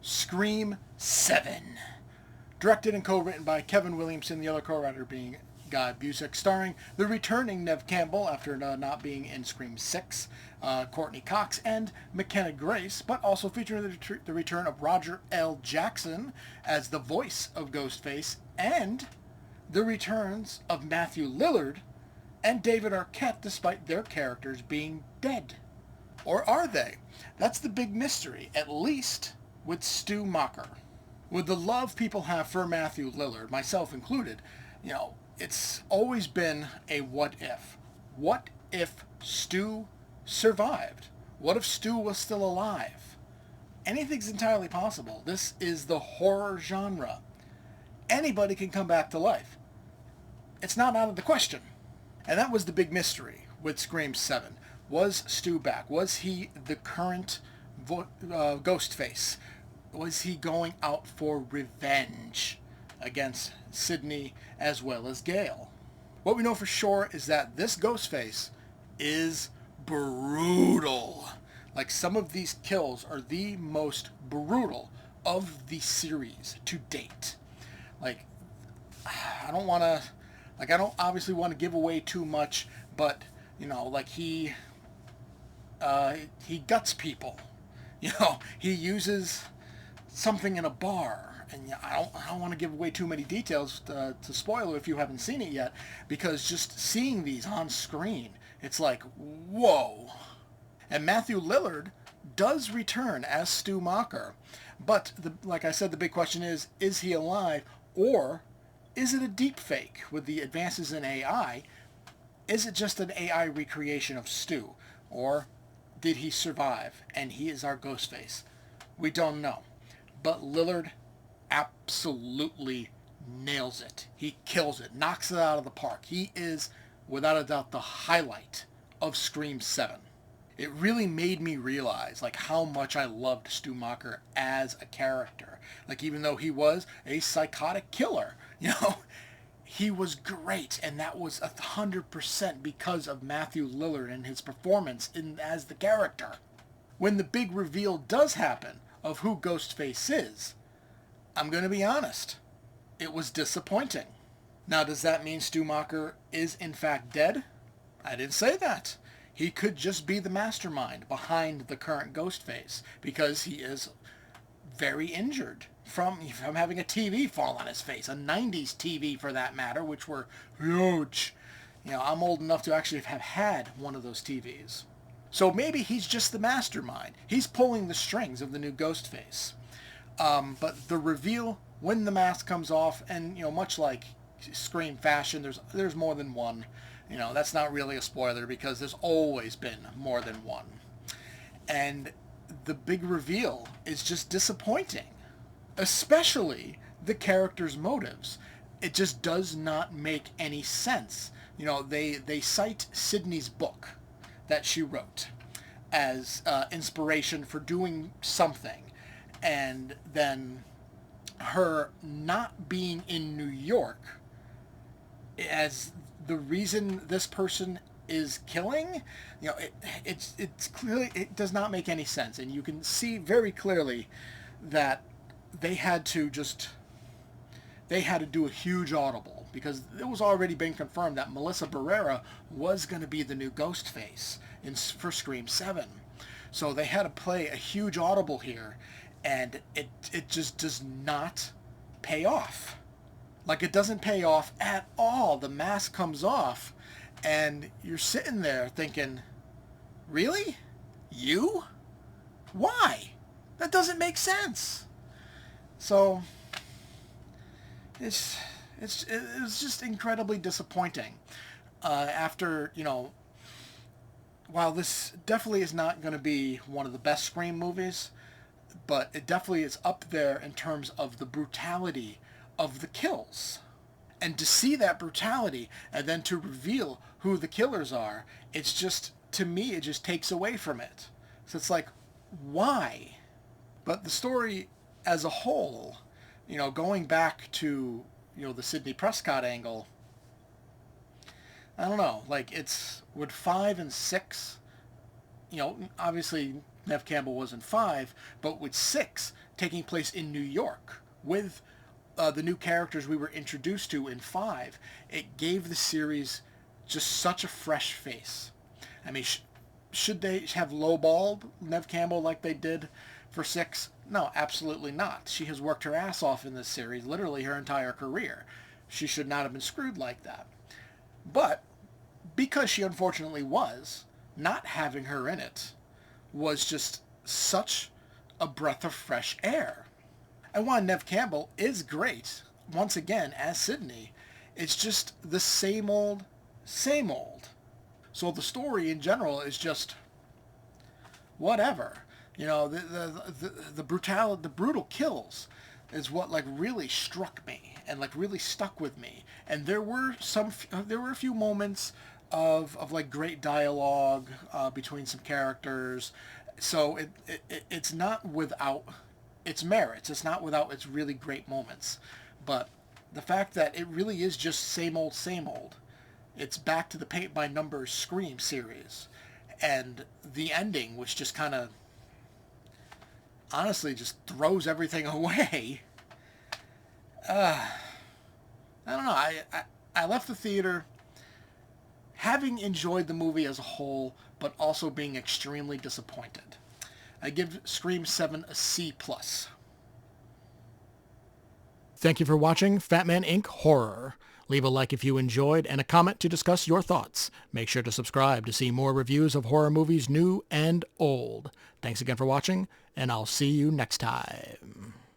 Scream 7. Directed and co-written by Kevin Williamson, the other co-writer being Guy Busick, starring the returning Neve Campbell after not being in Scream 6, Courtney Cox, and McKenna Grace, but also featuring the return of Roger L. Jackson as the voice of Ghostface, and the returns of Matthew Lillard and David Arquette, despite their characters being dead. Or are they? That's the big mystery, at least with Stu Macher. With the love people have for Matthew Lillard, myself included, it's always been a what if. What if Stu survived? What if Stu was still alive? Anything's entirely possible. This is the horror genre. Anybody can come back to life. It's not out of the question. And that was the big mystery with Scream 7. Was Stu back? Was he the current Ghostface? Was he going out for revenge against Sidney as well as Gale? What we know for sure is that this Ghostface is brutal. Like, some of these kills are the most brutal of the series to date. Like, I don't obviously want to give away too much, but, he guts people. He uses something in a bar, and I don't want to give away too many details to spoil it if you haven't seen it yet, because just seeing these on screen, it's like, whoa. And Matthew Lillard does return as Stu Macher, but like I said, the big question is he alive, or is it a deep fake with the advances in AI? Is it just an AI recreation of Stu, or did he survive and he is our Ghostface? We don't know. But Lillard absolutely nails it. He kills it, knocks it out of the park. He is, without a doubt, the highlight of Scream 7. It really made me realize, how much I loved Stu Macher as a character. Even though he was a psychotic killer, he was great, and that was 100% because of Matthew Lillard and his performance as the character. When the big reveal does happen of who Ghostface is, I'm going to be honest, it was disappointing. Now, does that mean Stu Macher is in fact dead? I didn't say that. He could just be the mastermind behind the current Ghostface, because he is very injured from having a TV fall on his face, a 90s TV for that matter, which were huge. I'm old enough to actually have had one of those TVs. So maybe he's just the mastermind. He's pulling the strings of the new Ghostface. But the reveal, when the mask comes off, and much like Scream fashion, there's more than one. That's not really a spoiler, because there's always been more than one. And the big reveal is just disappointing. Especially the character's motives. It just does not make any sense. They cite Sydney's book that she wrote as inspiration for doing something. And then her not being in New York as the reason this person is killing, it's clearly, it does not make any sense. And you can see very clearly that they had to do a huge audible, because it was already been confirmed that Melissa Barrera was going to be the new Ghostface for Scream 7. So they had to play a huge audible here, and it just does not pay off. It doesn't pay off at all. The mask comes off, and you're sitting there thinking, really? You? Why? That doesn't make sense. So it was just incredibly disappointing. After, while this definitely is not going to be one of the best Scream movies, but it definitely is up there in terms of the brutality of the kills. And to see that brutality and then to reveal who the killers are, it's just, to me, it just takes away from it. So it's like, why? But the story as a whole, going back to, the Sidney Prescott angle, I don't know, it's with 5 and 6, obviously Neve Campbell was in 5, but with 6 taking place in New York with the new characters we were introduced to in 5, it gave the series just such a fresh face. I mean, should they have lowballed Neve Campbell like they did for 6? No, absolutely not. She has worked her ass off in this series, literally her entire career. She should not have been screwed like that. But because she unfortunately was, not having her in it was just such a breath of fresh air. And while Neve Campbell is great, once again, as Sydney, it's just the same old, same old. So the story in general is just whatever. You know, the brutal kills is what like really struck me and like really stuck with me. And there were a few moments of like great dialogue between some characters. So it's not without its merits. It's not without its really great moments. But the fact that it really is just same old, same old. It's back to the Paint by Numbers Scream series. And the ending, which just kind of honestly just throws everything away. I don't know. I left the theater having enjoyed the movie as a whole, but also being extremely disappointed. I give Scream 7 a C+. Thank you for watching Fatman Inc Horror. Leave a like if you enjoyed and a comment to discuss your thoughts. Make sure to subscribe to see more reviews of horror movies new and old. Thanks again for watching, and I'll see you next time.